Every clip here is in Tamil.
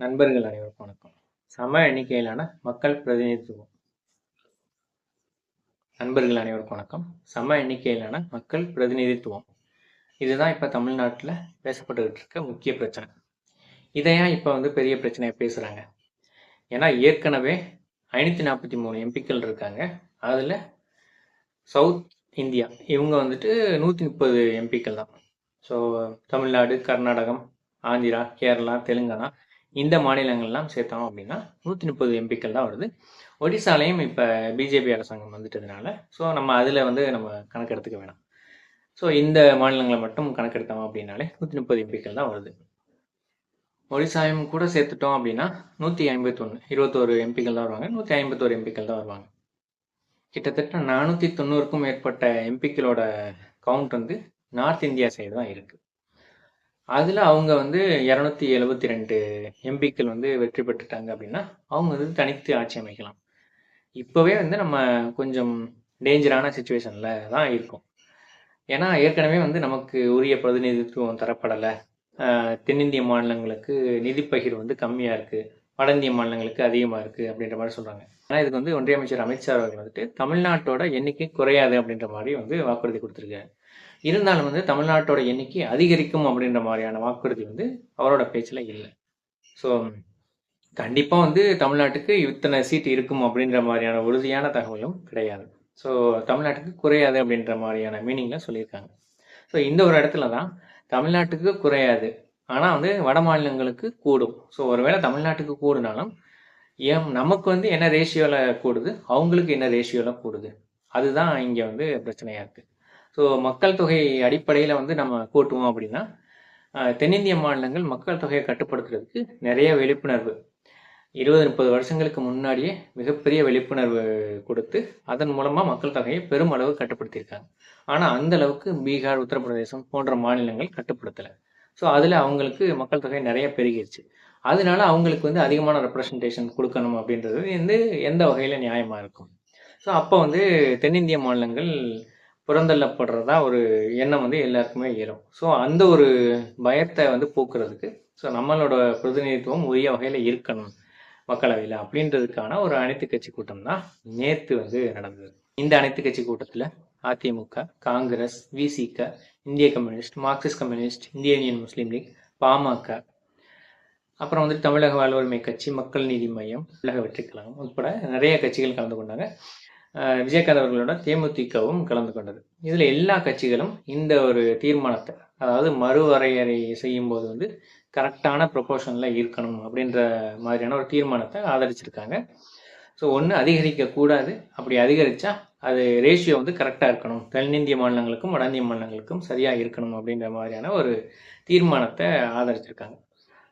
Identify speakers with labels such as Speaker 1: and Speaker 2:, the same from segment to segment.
Speaker 1: நண்பர்கள் அனைவருக்கும் வணக்கம். சம எண்ணிக்கையிலான மக்கள் பிரதிநிதித்துவம். நண்பர்கள் அனைவருக்கும் வணக்கம். சம எண்ணிக்கையிலான மக்கள் பிரதிநிதித்துவம் இதுதான் இப்போ தமிழ்நாட்டில் பேசப்பட்டுக்கிட்டு இருக்க முக்கிய பிரச்சனை. இதை ஏன் இப்போ பெரிய பிரச்சனையை பேசுகிறாங்க? ஏன்னா ஏற்கனவே 543 எம்பிக்கள் இருக்காங்க. அதில் சவுத் இந்தியா இவங்க 130 எம்பிக்கள் தான். ஸோ தமிழ்நாடு, கர்நாடகம், ஆந்திரா, கேரளா, தெலுங்கானா இந்த மாநிலங்கள்லாம் சேர்த்தோம் அப்படின்னா 130 எம்பிக்கள் தான் வருது. ஒடிசாலையும் இப்போ பிஜேபி அரசாங்கம் வந்துட்டதுனால ஸோ நம்ம அதில் நம்ம கணக்கெடுத்துக்க வேணாம். ஸோ இந்த மாநிலங்களை மட்டும் கணக்கெடுத்தோம் அப்படின்னாலே 130 எம்பிக்கள் தான் வருது. ஒடிசாயும் கூட சேர்த்துட்டோம் அப்படின்னா 151, 21 எம்பிக்கள் தான் வருவாங்க. 151 எம்பிக்கள் தான் வருவாங்க. கிட்டத்தட்ட 490க்கும் மேற்பட்ட எம்பிக்களோட கவுண்ட் நார்த் இந்தியா சைடு தான் இருக்குது. அதில் அவங்க 272 எம்பிக்கள் வெற்றி பெற்றுட்டாங்க அப்படின்னா அவங்க தனித்து ஆட்சி அமைக்கலாம். இப்போவே நம்ம கொஞ்சம் டேஞ்சரான சுச்சுவேஷனில் தான் இருக்கும். ஏன்னா ஏற்கனவே நமக்கு உரிய பிரதிநிதித்துவம் தரப்படலை. தென்னிந்திய மாநிலங்களுக்கு நிதி பகிர்வு கம்மியாக இருக்குது, வட இந்திய மாநிலங்களுக்கு அதிகமாக இருக்குது அப்படின்ற மாதிரி சொல்கிறாங்க. ஆனால் இதுக்கு ஒன்றிய அமைச்சர் அமித்ஷா அவர்கள் தமிழ்நாட்டோட எண்ணிக்கை குறையாது அப்படின்ற மாதிரி வாக்குறுதி கொடுத்துருக்காரு. இருந்தாலும் தமிழ்நாட்டோட எண்ணிக்கை அதிகரிக்கும் அப்படின்ற மாதிரியான வாக்குறுதி அவரோட பேச்சில் இல்லை. ஸோ கண்டிப்பாக தமிழ்நாட்டுக்கு இத்தனை சீட் இருக்கும் அப்படின்ற மாதிரியான உறுதியான தகவலும் கிடையாது. ஸோ தமிழ்நாட்டுக்கு குறையாது அப்படின்ற மாதிரியான மீனிங்கில் சொல்லியிருக்காங்க. ஸோ இந்த ஒரு இடத்துல தான் தமிழ்நாட்டுக்கு குறையாது, ஆனால் வட மாநிலங்களுக்கு கூடும். ஸோ ஒருவேளை தமிழ்நாட்டுக்கு கூடுனாலும் நமக்கு என்ன ரேஷியோவில் கூடுது, அவங்களுக்கு என்ன ரேஷியோவில் கூடுது, அதுதான் இங்கே பிரச்சனையாக இருக்குது. ஸோ மக்கள் தொகை அடிப்படையில் நம்ம கூட்டுவோம் அப்படின்னா தென்னிந்திய மாநிலங்கள் மக்கள் தொகையை கட்டுப்படுத்துறதுக்கு நிறைய விழிப்புணர்வு 20-30 வருஷங்களுக்கு முன்னாடியே மிகப்பெரிய விழிப்புணர்வு கொடுத்து அதன் மூலமாக மக்கள் தொகையை பெருமளவு கட்டுப்படுத்தியிருக்காங்க. ஆனால் அந்த அளவுக்கு பீகார், உத்தரப்பிரதேசம் போன்ற மாநிலங்கள் கட்டுப்படுத்தலை. ஸோ அதில் அவங்களுக்கு மக்கள் தொகை நிறைய பெருகிடுச்சு. அதனால அவங்களுக்கு அதிகமான ரெப்ரசன்டேஷன் கொடுக்கணும் அப்படின்றது எந்த வகையில் நியாயமாக இருக்கும்? ஸோ அப்போ தென்னிந்திய மாநிலங்கள் புறந்தள்ளப்படுறதா ஒரு எண்ணம் எல்லாருக்குமே இயலும். ஸோ அந்த ஒரு பயத்தை போக்குறதுக்கு ஸோ நம்மளோட பிரதிநிதித்துவம் உரிய வகையில் இருக்கணும் மக்களவையில் அப்படின்றதுக்கான ஒரு அனைத்து கட்சி கூட்டம் தான் நேற்று நடந்தது. இந்த அனைத்து கட்சி கூட்டத்தில் அதிமுக, காங்கிரஸ், விசிக, இந்திய கம்யூனிஸ்ட், மார்க்சிஸ்ட் கம்யூனிஸ்ட், இந்திய யூனியன் முஸ்லீம் லீக், பாமக, அப்புறம் தமிழக வாழ்வுரிமை கட்சி, மக்கள் நீதி மையம், தமிழக வெற்றிக் கழகம் உட்பட நிறைய கட்சிகள் கலந்து கொண்டாங்க. விஜயகாந்த் அவர்களோட தேமுதிகவும் கலந்து கொண்டது. இதில் எல்லா கட்சிகளும் இந்த ஒரு தீர்மானத்தை, அதாவது மறுவரையறை செய்யும் போது கரெக்டான ப்ரொபோர்ஷனில் இருக்கணும் அப்படின்ற மாதிரியான ஒரு தீர்மானத்தை ஆதரிச்சிருக்காங்க. ஸோ ஒன்று அதிகரிக்கக்கூடாது, அப்படி அதிகரித்தா அது ரேஷியோ கரெக்டாக இருக்கணும், தென்னிந்திய மாநிலங்களுக்கும் வட இந்திய மாநிலங்களுக்கும் சரியாக இருக்கணும் அப்படின்ற மாதிரியான ஒரு தீர்மானத்தை ஆதரிச்சிருக்காங்க.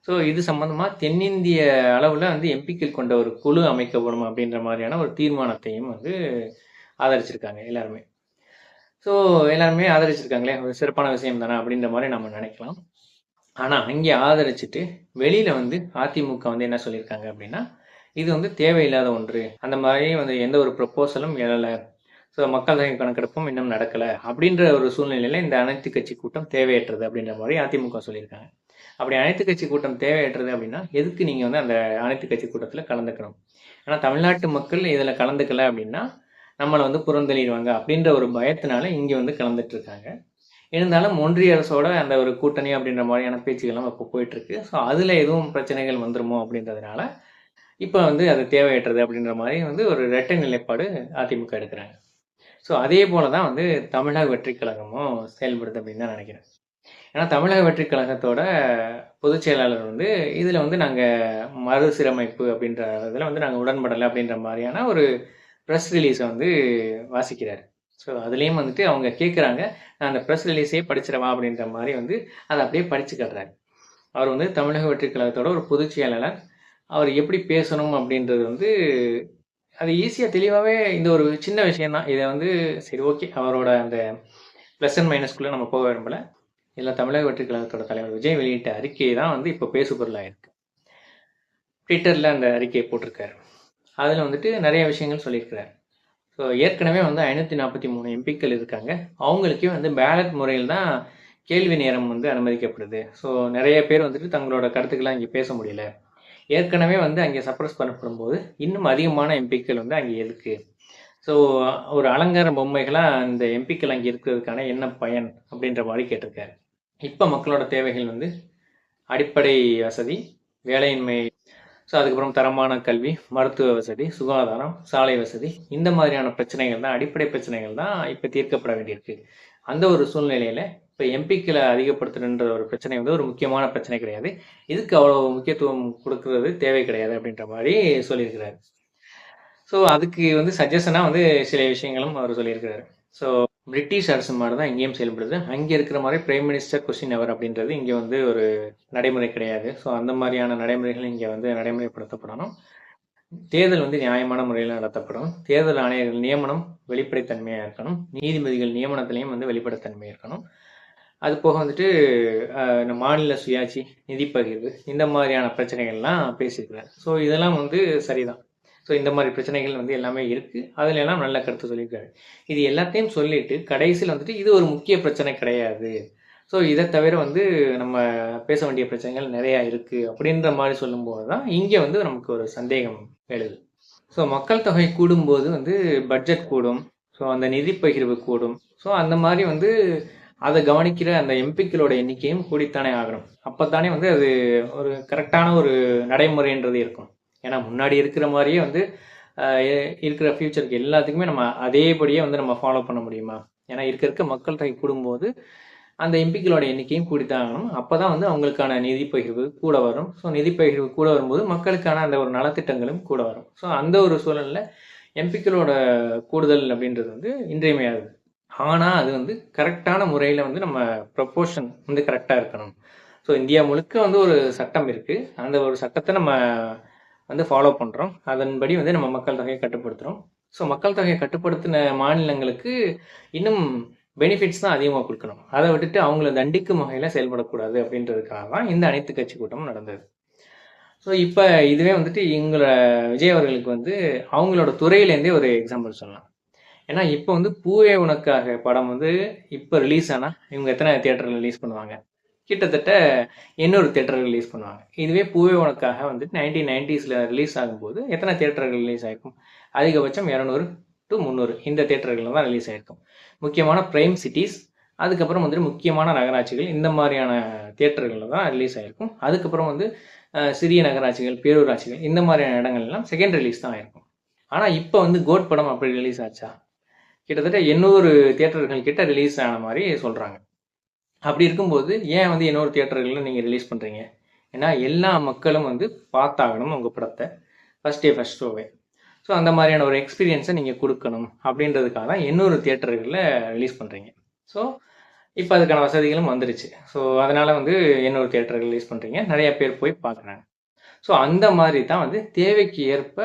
Speaker 1: ஸோ இது சம்மந்தமாக தென்னிந்திய அளவில் எம்பிக்கள் கொண்ட ஒரு குழு அமைக்கப்படும் அப்படின்ற மாதிரியான ஒரு தீர்மானத்தையும் ஆதரிச்சிருக்காங்க எல்லாருமே. ஸோ எல்லாருமே ஆதரிச்சிருக்காங்களே, ஒரு சிறப்பான விஷயம் தானே அப்படின்ற மாதிரி நம்ம நினைக்கலாம். ஆனால் அங்கே ஆதரிச்சுட்டு வெளியில் அதிமுக என்ன சொல்லியிருக்காங்க அப்படின்னா, இது தேவையில்லாத ஒன்று, அந்த மாதிரி எந்த ஒரு ப்ரொப்போசலும் எழலை, ஸோ மக்கள் தொகை கணக்கெடுப்பும் இன்னும் நடக்கலை அப்படின்ற ஒரு சூழ்நிலையில் இந்த அனைத்து கட்சி கூட்டம் தேவையற்றது அப்படின்ற மாதிரி அதிமுக சொல்லியிருக்காங்க. அப்படி அனைத்து கட்சி கூட்டம் தேவையற்றது அப்படின்னா எதுக்கு நீங்கள் அந்த அனைத்து கட்சி கூட்டத்தில் கலந்துக்கணும்? ஆனால் தமிழ்நாட்டு மக்கள் இதில் கலந்துக்கலை அப்படின்னா நம்மளை புறந்தள்ளிடுவாங்க அப்படின்ற ஒரு பயத்தினால இங்கே கலந்துட்டு இருக்காங்க. இருந்தாலும் ஒன்றிய அரசோட அந்த ஒரு கூட்டணி அப்படின்ற மாதிரியான பேச்சுக்கள்லாம் இப்போ போயிட்டுருக்கு. ஸோ அதில் எதுவும் பிரச்சனைகள் வந்துருமோ அப்படின்றதுனால இப்போ அது தேவையற்றது அப்படின்ற மாதிரி ஒரு இரட்டை நிலைப்பாடு அதிமுக எடுக்கிறாங்க. ஸோ அதே போல தான் தமிழக வெற்றிக் கழகமும் செயல்படுது அப்படின்னு தான் நினைக்கிறேன். ஏன்னா தமிழக வெற்றிக் கழகத்தோட பொதுச் செயலாளர் இதில் நாங்கள் மறுசீரமைப்பு அப்படின்ற இதில் நாங்கள் உடன்படலை அப்படின்ற மாதிரியான ஒரு ப்ரெஸ் ரிலீஸை வாசிக்கிறார். ஸோ அதுலேயும் அவங்க கேட்குறாங்க, நான் அந்த ப்ரெஸ் ரிலீஸே படிச்சிடவா அப்படின்ற மாதிரி அதை அப்படியே படித்து காட்டுறாரு. அவர் தமிழக வெற்றிக் கழகத்தோட ஒரு பொதுச் செயலாளர், அவர் எப்படி பேசணும் அப்படின்றது அது ஈஸியாக தெளிவாகவே இந்த ஒரு சின்ன விஷயந்தான். இதை சரி ஓகே, அவரோட அந்த ப்ளஸ் அண்ட் மைனஸ்குள்ளே நம்ம போக விரும்பலை. இதில் தமிழக வெற்றிக் கழகத்தோட தலைவர் விஜய் வெளியிட்ட அறிக்கையை தான் இப்போ பேசுபொருளாக இருக்குது. ட்விட்டரில் அந்த அறிக்கையை போட்டிருக்காரு. அதில் நிறைய விஷயங்கள் சொல்லியிருக்கிறார். ஸோ ஏற்கனவே 543 எம்பிக்கள் இருக்காங்க. அவங்களுக்கே பேலட் முறையில் தான் கேள்வி நேரம் அனுமதிக்கப்படுது. ஸோ நிறைய பேர் தங்களோட கருத்துக்கெல்லாம் இங்கே பேச முடியல. ஏற்கனவே வந்து அங்கே சப்ரஸ் பண்ணப்படும் போது இன்னும் அதிகமான எம்பிக்கள் வந்து அங்கே எதுக்கு? ஸோ ஒரு அலங்கார பொம்மைகளாக அந்த எம்பிக்கள் அங்கே இருக்கிறதுக்கான என்ன பயன் அப்படின்ற மாதிரி கேட்டிருக்காரு. இப்போ மக்களோட தேவைகள் வந்து அடிப்படை வசதி, வேலையின்மை, ஸோ அதுக்கப்புறம் தரமான கல்வி, மருத்துவ வசதி, சுகாதாரம், சாலை வசதி, இந்த மாதிரியான பிரச்சனைகள் தான், அடிப்படை பிரச்சனைகள் தான் இப்போ தீர்க்கப்பட வேண்டியிருக்கு. அந்த ஒரு சூழ்நிலையில் இப்போ எம்பிக்களை அதிகப்படுத்துகின்ற ஒரு பிரச்சனை வந்து ஒரு முக்கியமான பிரச்சனை கிடையாது. இதுக்கு அவ்வளோ முக்கியத்துவம் கொடுக்கறது தேவை கிடையாது அப்படின்ற மாதிரி சொல்லியிருக்கிறாரு. ஸோ அதுக்கு வந்து சஜஷனாக வந்து சில விஷயங்களும் அவர் சொல்லியிருக்கிறாரு. ஸோ பிரிட்டிஷ் அரசு மாதிரி தான் இங்கேயும் செயல்படுது. அங்கே இருக்கிற மாதிரி பிரைம் மினிஸ்டர் கொஸ்டின் அவர் அப்படின்றது இங்கே வந்து ஒரு நடைமுறை கிடையாது. ஸோ அந்த மாதிரியான நடைமுறைகள் இங்கே வந்து நடைமுறைப்படுத்தப்படணும். தேர்தல் வந்து நியாயமான முறையில் நடத்தப்படும். தேர்தல் ஆணையர்கள் நியமனம் வெளிப்படைத்தன்மையாக இருக்கணும். நீதிபதிகள் நியமனத்திலையும் வந்து வெளிப்படைத்தன்மை இருக்கணும். அது போக வந்துட்டு இந்த மாநில சுயாட்சி, நிதி பகிர்வு, இந்த மாதிரியான பிரச்சனைகள்லாம் பேசியிருக்கிறார். ஸோ இதெல்லாம் வந்து சரிதான். ஸோ இந்த மாதிரி பிரச்சனைகள் வந்து எல்லாமே இருக்குது. அதில் எல்லாம் நல்ல கருத்து சொல்லியிருக்காரு. இது எல்லாத்தையும் சொல்லிட்டு கடைசியில் வந்துட்டு இது ஒரு முக்கிய பிரச்சனை கிடையாது, ஸோ இதை தவிர வந்து நம்ம பேச வேண்டிய பிரச்சனைகள் நிறையா இருக்குது அப்படின்ற மாதிரி சொல்லும்போது தான் இங்கே வந்து நமக்கு ஒரு சந்தேகம் எழுது. ஸோ மக்கள் தொகை கூடும்போது வந்து பட்ஜெட் கூடும், ஸோ அந்த நிதி பகிர்வு கூடும். ஸோ அந்த மாதிரி வந்து அதை கவனிக்கிற அந்த எம்பிக்களோட எண்ணிக்கையும் கூடித்தானே ஆகணும். அப்போ தானே வந்து அது ஒரு கரெக்டான ஒரு நடைமுறைன்றது இருக்கும். ஏன்னா முன்னாடி இருக்கிற மாதிரியே வந்து இருக்கிற ஃபியூச்சருக்கு எல்லாத்துக்குமே நம்ம அதேபடியே வந்து நம்ம ஃபாலோ பண்ண முடியுமா? ஏன்னா இருக்க மக்கள் தொகை கூடும்போது அந்த எம்பிக்களோட எண்ணிக்கையும் கூடித்தான் ஆகணும். அப்போ தான் வந்து அவங்களுக்கான நிதி பகிர்வு கூட வரும். ஸோ நிதி பகிர்வு கூட வரும்போது மக்களுக்கான அந்த ஒரு நலத்திட்டங்களும் கூட வரும். ஸோ அந்த ஒரு சூழலில் எம்பிக்களோட கூடுதல் அப்படின்றது வந்து இன்றியமையாதது. ஆனால் அது வந்து கரெக்டான முறையில் வந்து நம்ம ப்ரொப்போர்ஷன் வந்து கரெக்டாக இருக்கணும். ஸோ இந்தியா முழுக்க வந்து ஒரு சட்டம் இருக்குது. அந்த ஒரு சட்டத்தை நம்ம வந்து ஃபாலோ பண்ணுறோம். அதன்படி வந்து நம்ம மக்கள் தொகையை கட்டுப்படுத்துகிறோம். ஸோ மக்கள் தொகையை கட்டுப்படுத்தின மாநிலங்களுக்கு இன்னும் பெனிஃபிட்ஸ் தான் அதிகமாக கொடுக்கணும். அதை விட்டுட்டு அவங்கள தண்டிக்கும் வகையில் செயல்படக்கூடாது அப்படின்றதுக்காக தான் இந்த அனைத்து கட்சி கூட்டம் நடந்தது. ஸோ இப்போ இதுவே வந்துட்டு எங்களை விஜய் அவர்களுக்கு வந்து அவங்களோட துறையிலேருந்தே ஒரு எக்ஸாம்பிள் சொல்லலாம். ஏன்னா இப்போ வந்து பூவே உனக்காக படம் வந்து இப்போ ரிலீஸ் ஆனால் இவங்க எத்தனை தியேட்டரில் ரிலீஸ் பண்ணுவாங்க? கிட்டத்தட்ட 800 தியேட்டர்கள் ரிலீஸ் பண்ணுவாங்க. இதுவே பூவே உனக்காக வந்து 1990s ரிலீஸ் ஆகும்போது எத்தனை தியேட்டர்கள் ரிலீஸ் ஆகிருக்கும்? அதிகபட்சம் 200 to 300 இந்த தியேட்டர்கள் தான் ரிலீஸ் ஆகிருக்கும். முக்கியமான பிரைம் சிட்டிஸ், அதுக்கப்புறம் வந்துட்டு முக்கியமான நகராட்சிகள், இந்த மாதிரியான தியேட்டர்களில் தான் ரிலீஸ் ஆகிருக்கும். அதுக்கப்புறம் வந்து சிறிய நகராட்சிகள், பேரூராட்சிகள், இந்த மாதிரியான இடங்கள்லாம் செகண்ட் ரிலீஸ் தான் ஆகிருக்கும். ஆனால் இப்போ வந்து கோட் படம் அப்படி ரிலீஸ் ஆச்சா? கிட்டத்தட்ட 800 தியேட்டர்கள் கிட்ட ரிலீஸ் ஆன மாதிரி சொல்கிறாங்க. அப்படி இருக்கும்போது ஏன் வந்து 800 தியேட்டர்களில் நீங்கள் ரிலீஸ் பண்ணுறீங்க? ஏன்னா எல்லா மக்களும் வந்து பார்த்தாகணும் உங்கள் படத்தை ஃபஸ்ட் டே ஃபஸ்ட் ஷோவே. ஸோ அந்த மாதிரியான ஒரு எக்ஸ்பீரியன்ஸை நீங்கள் கொடுக்கணும் அப்படின்றதுக்காக தான் 800 தியேட்டர்களில் ரிலீஸ் பண்ணுறீங்க. ஸோ இப்போ அதுக்கான வசதிகளும் வந்துருச்சு. ஸோ அதனால் வந்து 800 தியேட்டர்கள் ரிலீஸ் பண்ணுறீங்க, நிறையா பேர் போய் பார்க்குறாங்க. ஸோ அந்த மாதிரி தான் வந்து தேவைக்கு ஏற்ப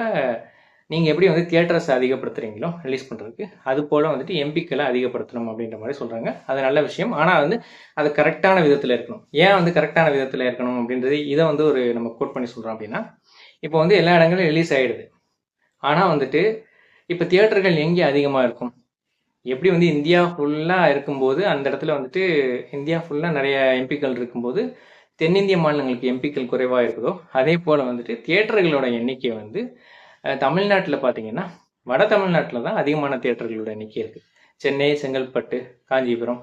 Speaker 1: நீங்கள் எப்படி வந்து தியேட்டர்ஸ் அதிகப்படுத்துகிறீங்களோ ரிலீஸ் பண்ணுறதுக்கு, அது போல் வந்துட்டு எம்பிக்களை அதிகப்படுத்தணும் அப்படின்ற மாதிரி சொல்கிறாங்க. அது நல்ல விஷயம். ஆனால் வந்து அது கரெக்டான விதத்தில் இருக்கணும். ஏன் வந்து கரெக்டான விதத்தில் இருக்கணும் அப்படின்றது இதை வந்து ஒரு நம்ம கோட் பண்ணி சொல்கிறோம் அப்படின்னா, இப்போ வந்து எல்லா இடங்களும் ரிலீஸ் ஆகிடுது. ஆனால் வந்துட்டு இப்போ தியேட்டர்கள் எங்கே அதிகமாக இருக்கும்? எப்படி வந்து இந்தியா ஃபுல்லாக இருக்கும்போது அந்த இடத்துல வந்துட்டு இந்தியா ஃபுல்லாக நிறைய எம்பிக்கள் இருக்கும்போது தென்னிந்திய மாநிலங்களுக்கு எம்பிக்கள் குறைவாக இருக்குதோ, அதே போல் வந்துட்டு தியேட்டர்களோட எண்ணிக்கை வந்து தமிழ்நாட்டில் பார்த்தீங்கன்னா வட தமிழ்நாட்டில் தான் அதிகமான தியேட்டர்களோட எண்ணிக்கை இருக்குது. சென்னை, செங்கல்பட்டு, காஞ்சிபுரம்,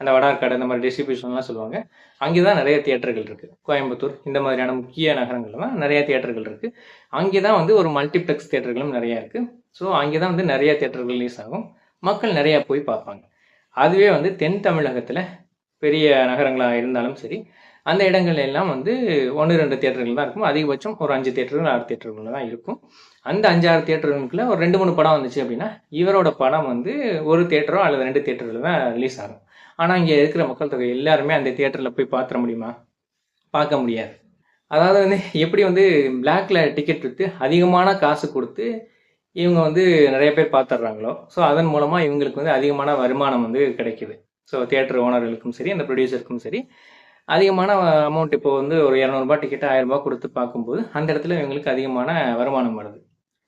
Speaker 1: அந்த வடார்காடு, இந்த மாதிரி டிஸ்ட்ரிபியூஷன்லாம் சொல்லுவாங்க. அங்கே தான் நிறைய தியேட்டர்கள் இருக்குது. கோயம்புத்தூர், இந்த மாதிரியான முக்கிய நகரங்களில் தான் நிறைய தியேட்டர்கள் இருக்குது. அங்கே தான் வந்து ஒரு மல்டிப்ளெக்ஸ் தியேட்டர்களும் நிறையா இருக்குது. ஸோ அங்கே தான் வந்து நிறைய தியேட்டர்கள் ரிலீஸ் ஆகும், மக்கள் நிறையா போய் பார்ப்பாங்க. அதுவே வந்து தென் தமிழகத்தில் பெரிய நகரங்களாக இருந்தாலும் சரி, அந்த இடங்கள் எல்லாம் வந்து 1-2 தியேட்டர்கள் தான் இருக்கும். அதிகபட்சம் ஒரு 5 தியேட்டர்கள் 6 தியேட்டர்கள் தான் இருக்கும். அந்த 5-6 தியேட்டர்களுக்குள்ள ஒரு 2-3 படம் வந்துச்சு அப்படின்னா இவரோட படம் வந்து ஒரு தியேட்டரோ அல்லது 2 தியேட்டர்கள் தான் ரிலீஸ் ஆகும். ஆனால் இங்கே இருக்கிற மக்கள் தொகை எல்லாருமே அந்த தியேட்டரில் போய் பார்த்துட முடியுமா? பார்க்க முடியாது. அதாவது வந்து எப்படி வந்து பிளாக்ல டிக்கெட் விற்று அதிகமான காசு கொடுத்து இவங்க வந்து நிறைய பேர் பார்த்துட்றாங்களோ, ஸோ அதன் மூலமாக இவங்களுக்கு வந்து அதிகமான வருமானம் வந்து கிடைக்கிது. ஸோ தியேட்டர் ஓனர்களுக்கும் சரி, அந்த ப்ரொடியூசருக்கும் சரி, அதிகமான அமௌண்ட் இப்போ வந்து ஒரு 200 டிக்கெட்டு 1000 கொடுத்து பார்க்கும்போது அந்த இடத்துல இவங்களுக்கு அதிகமான வருமானம் வருது.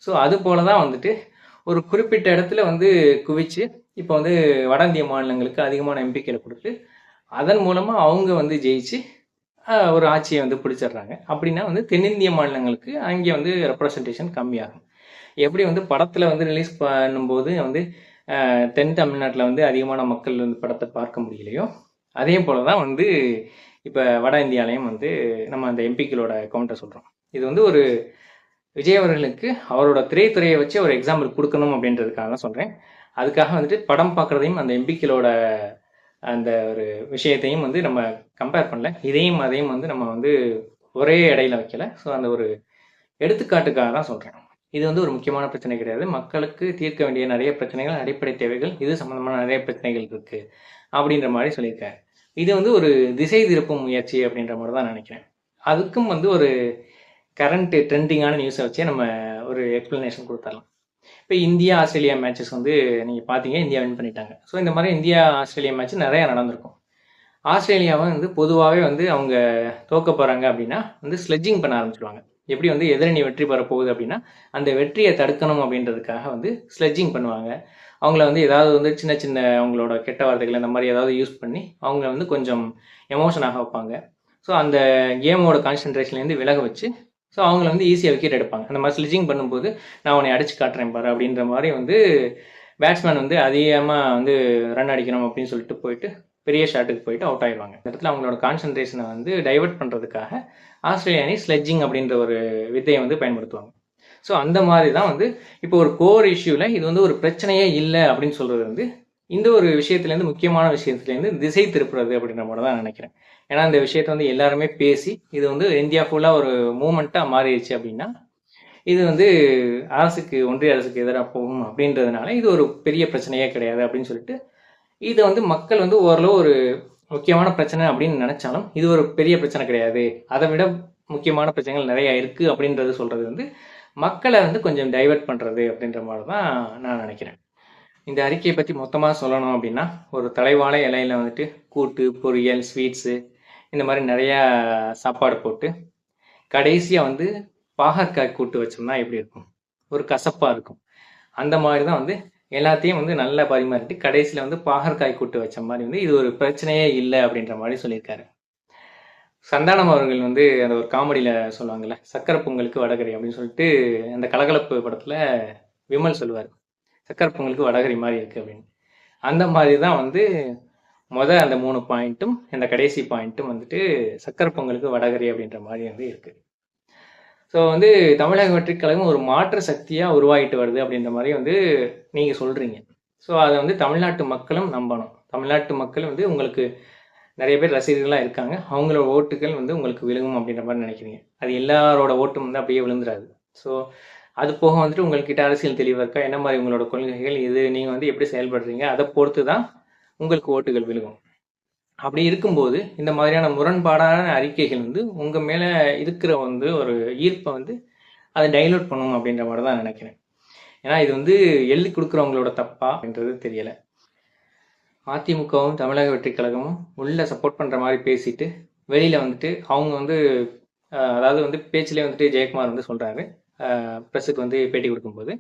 Speaker 1: ஸோ அது போல தான் வந்துட்டு ஒரு குறிப்பிட்ட இடத்துல வந்து குவிச்சு இப்போ வந்து வட இந்திய மாநிலங்களுக்கு அதிகமான எம்பிக்களை கொடுத்து அதன் மூலமாக அவங்க வந்து ஜெயிச்சு ஒரு ஆட்சியை வந்து பிடிச்சிடுறாங்க. அப்படின்னா வந்து தென்னிந்திய மாநிலங்களுக்கு அங்கே வந்து ரெப்ரசன்டேஷன் கம்மியாகும். எப்படி வந்து படத்தில் வந்து ரிலீஸ் பண்ணும்போது வந்து தென் தமிழ்நாட்டில் வந்து அதிகமான மக்கள் வந்து படத்தை பார்க்க முடியலையோ, அதே போல தான் வந்து இப்போ வட இந்தியாலையும் வந்து நம்ம அந்த எம்பிக்களோட கவுண்டை சொல்கிறோம். இது வந்து ஒரு விஜய் அவர்களுக்கு அவரோட திரைத்துறையை வச்சு ஒரு எக்ஸாம்பிள் கொடுக்கணும் அப்படின்றதுக்காக தான் சொல்கிறேன். அதுக்காக வந்துட்டு படம் பார்க்குறதையும் அந்த எம்பிக்களோட அந்த ஒரு விஷயத்தையும் வந்து நம்ம கம்பேர் பண்ணல. இதையும் அதையும் வந்து நம்ம வந்து ஒரே இடையில வைக்கல. ஸோ அந்த ஒரு எடுத்துக்காட்டுக்காக தான் சொல்கிறேன். இது வந்து ஒரு முக்கியமான பிரச்சனை கிடையாது. மக்களுக்கு தீர்க்க வேண்டிய நிறைய பிரச்சனைகள், அடிப்படை தேவைகள், இது சம்மந்தமான நிறைய பிரச்சனைகள் இருக்கு அப்படின்ற மாதிரி சொல்லியிருக்காரு. இது வந்து ஒரு திசை திருப்பும் முயற்சி அப்படின்ற மாதிரி தான் நினைக்கிறேன். அதுக்கும் வந்து ஒரு கரண்ட் ட்ரெண்டிங்கான நியூஸை வச்சே நம்ம ஒரு எக்ஸ்பிளனேஷன் கொடுத்துடலாம். இப்போ இந்தியா ஆஸ்திரேலியா மேட்சஸ் வந்து நீங்கள் பார்த்தீங்க, இந்தியா வின் பண்ணிட்டாங்க. ஸோ இந்த மாதிரி இந்தியா ஆஸ்திரேலியா மேட்ச் நிறையா நடந்திருக்கும். ஆஸ்திரேலியாவை வந்து பொதுவாகவே வந்து அவங்க தோக்க போகிறாங்க அப்படின்னா வந்து ஸ்லெட்ஜிங் பண்ண ஆரம்பிச்சிடுவாங்க. எப்படி வந்து எதிரணி வெற்றி பெற போகுது அப்படின்னா அந்த வெற்றியை தடுக்கணும் அப்படின்றதுக்காக வந்து ஸ்லெட்ஜிங் பண்ணுவாங்க. அவங்கள வந்து ஏதாவது வந்து சின்ன சின்ன அவங்களோட கெட்ட வார்த்தைகள் இந்த மாதிரி ஏதாவது யூஸ் பண்ணி அவங்கள வந்து கொஞ்சம் எமோஷனாக வைப்பாங்க. ஸோ அந்த கேமோட கான்சன்ட்ரேஷன்லேருந்து விலக வச்சு ஸோ அவங்கள வந்து ஈஸியாக விக்கெட் எடுப்பாங்க. அந்த மாதிரி ஸ்லெட்ஜிங் பண்ணும்போது நான் உன்னை அடிச்சு காட்டுறேன் பாரு அப்படின்ற மாதிரி வந்து பேட்ஸ்மேன் வந்து அதிகமாக வந்து ரன் அடிக்கணும் அப்படின்னு சொல்லிட்டு போயிட்டு பெரிய ஷாட்டுக்கு போயிட்டு அவுட் ஆயிடுவாங்க. இந்த இடத்துல அவங்களோட கான்சன்ட்ரேஷனை வந்து டைவெர்ட் பண்ணுறதுக்காக ஆஸ்திரேலியா அணி ஸ்லெட்ஜிங் அப்படின்ற ஒரு வித்தையை வந்து பயன்படுத்துவாங்க. ஸோ அந்த மாதிரி தான் வந்து இப்போ ஒரு கோர் இஷ்யூவில் இது வந்து ஒரு பிரச்சனையே இல்லை அப்படின்னு சொல்கிறது வந்து இந்த ஒரு விஷயத்துலேருந்து முக்கியமான விஷயத்துலேருந்து திசை திருப்புறது அப்படின்ற மாதிரி தான் நினைக்கிறேன். ஏன்னா இந்த விஷயத்தை வந்து எல்லாருமே பேசி இது வந்து இந்தியா ஃபுல்லாக ஒரு மூமெண்ட்டாக மாறிடுச்சு அப்படின்னா இது வந்து அரசுக்கு ஒன்றிய அரசுக்கு எதிராக போகும் அப்படின்றதுனால இது ஒரு பெரிய பிரச்சனையே கிடையாது அப்படின்னு சொல்லிட்டு இதை வந்து மக்கள் வந்து ஓரளவு ஒரு முக்கியமான பிரச்சனை அப்படின்னு நினைச்சாலும் இது ஒரு பெரிய பிரச்சனை கிடையாது, அதை விட முக்கியமான பிரச்சனைகள் நிறைய இருக்குது அப்படின்றது சொல்கிறது வந்து மக்களை வந்து கொஞ்சம் டைவெர்ட் பண்ணுறது அப்படின்ற மாதிரி தான் நான் நினைக்கிறேன். இந்த அறிக்கையை பற்றி மொத்தமாக சொல்லணும் அப்படின்னா ஒரு தலைவாழை இலையில் வந்துட்டு கூட்டு பொரியல் ஸ்வீட்ஸு இந்த மாதிரி நிறையா சாப்பாடு போட்டு கடைசியாக வந்து பாகற்காய் கூட்டு வச்சோம்னா எப்படி இருக்கும், ஒரு கசப்பாக இருக்கும். அந்த மாதிரி தான் வந்து எல்லாத்தையும் வந்து நல்லா பரிமாறிட்டு கடைசியில் வந்து பாகற்காய் கூட்டு வச்ச மாதிரி வந்து இது ஒரு பிரச்சனையே இல்லை அப்படின்ற மாதிரி சொல்லியிருக்காரு. சந்தானம் அவர்கள் வந்து அந்த ஒரு காமெடியில் சொல்லுவாங்கள்ல, சக்கரை பொங்கலுக்கு வடகரி அப்படின்னு சொல்லிட்டு அந்த கலகலப்பு படத்தில் விமல் சொல்லுவார், சக்கரை பொங்கலுக்கு வடகரி மாதிரி இருக்குது அப்படின்னு. அந்த மாதிரி தான் வந்து அந்த 3 பாயிண்ட்டும் இந்த கடைசி பாயிண்ட்டும் வந்துட்டு சக்கரை பொங்கலுக்கு வடகரி அப்படின்ற மாதிரி வந்து இருக்குது. ஸோ வந்து தமிழக வெற்றிக் கழகம் ஒரு மாற்று சக்தியாக உருவாகிட்டு வருது அப்படின்ற மாதிரி வந்து நீங்கள் சொல்கிறீங்க. ஸோ அதை வந்து தமிழ்நாட்டு மக்களும் நம்பணும். தமிழ்நாட்டு மக்கள் வந்து உங்களுக்கு நிறைய பேர் ரசிகர்களாக இருக்காங்க, அவங்களோட ஓட்டுகள் வந்து உங்களுக்கு விழுகும் அப்படின்ற மாதிரி நினைக்கிறீங்க. அது எல்லாரோட ஓட்டும் வந்து அப்படியே விழுந்துடாது. ஸோ அது போக வந்துட்டு உங்கள்கிட்ட அரசியல் தெளிவாக இருக்கா, என்ன மாதிரி உங்களோட கொள்கைகள், இது நீங்கள் வந்து எப்படி செயல்படுறீங்க, அதை பொறுத்து தான் உங்களுக்கு ஓட்டுகள் விழுகும். அப்படி இருக்கும்போது இந்த மாதிரியான முரண்பாடான அறிக்கைகள் வந்து உங்கள் மேலே இருக்கிற வந்து ஒரு ஈர்ப்பை வந்து அதை டைலூட் பண்ணணும் அப்படின்ற மாதிரி தான் நினைக்கிறேன். ஏன்னா இது வந்து எழுதி கொடுக்குறவங்களோட தப்பா அப்படின்றது தெரியலை. அதிமுகவும் தமிழக வெற்றிக் கழகமும் உள்ள சப்போர்ட் பண்ணுற மாதிரி பேசிட்டு வெளியில் வந்துட்டு அவங்க வந்து அதாவது வந்து பேச்சிலே வந்துட்டு ஜெயக்குமார் வந்து சொல்கிறாரு ப்ரெஸ்ஸுக்கு வந்து பேட்டி கொடுக்கும்போது,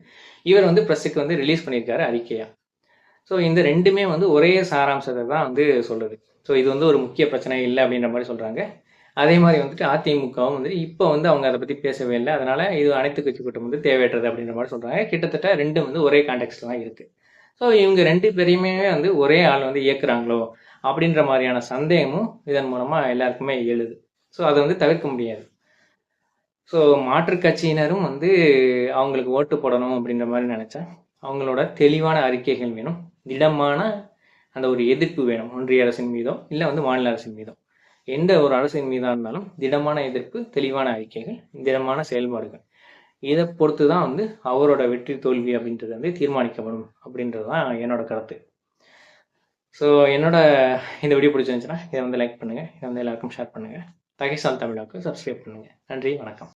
Speaker 1: இவர் வந்து ப்ரெஸ்ஸுக்கு வந்து ரிலீஸ் பண்ணியிருக்காரு அறிக்கையாக. ஸோ இந்த ரெண்டுமே வந்து ஒரே சாராம்சத்தை தான் வந்து சொல்லுது. ஸோ இது வந்து ஒரு முக்கிய பிரச்சனை இல்லை அப்படின்ற மாதிரி சொல்கிறாங்க. அதே மாதிரி வந்துட்டு அதிமுகவும் வந்து இப்போ வந்து அவங்க அதை பற்றி பேசவே இல்லை, அதனால் இது அனைத்து கட்சி கூட்டம் வந்து தேவையற்றது அப்படின்ற மாதிரி சொல்கிறாங்க. கிட்டத்தட்ட ரெண்டும் வந்து ஒரே கான்டெக்ஸ்ட் தான் இருக்குது. ஸோ இவங்க 2 பேரையுமே வந்து ஒரே ஆள் வந்து இயக்குறாங்களோ அப்படின்ற மாதிரியான சந்தேகமும் இதன் மூலமாக எல்லாருக்குமே எழுது. ஸோ அதை வந்து தவிர்க்க முடியாது. ஸோ மாற்றுக் கட்சியினரும் வந்து அவங்களுக்கு ஓட்டு போடணும் அப்படின்ற மாதிரி நினச்சா அவங்களோட தெளிவான அறிக்கைகள் வேணும், திடமான அந்த ஒரு எதிர்ப்பு வேணும். ஒன்றிய அரசின் மீதோ இல்லை வந்து மாநில அரசின் மீதோ எந்த ஒரு அரசின் மீதாக இருந்தாலும் திடமான எதிர்ப்பு, தெளிவான அறிக்கைகள், திடமான செயல்பாடுகள், இதை பொறுத்து தான் வந்து அவரோட வெற்றி தோல்வி அப்படின்றது வந்து தீர்மானிக்கப்படும் அப்படின்றது தான் என்னோட கருத்து. ஸோ என்னோட இந்த வீடியோ பிடிச்சிருந்துச்சுன்னா இதை வந்து லைக் பண்ணுங்கள், இதை வந்து எல்லாருக்கும் ஷேர் பண்ணுங்கள். தகைசால் தமிழாவுக்கு சப்ஸ்கிரைப் பண்ணுங்கள். நன்றி, வணக்கம்.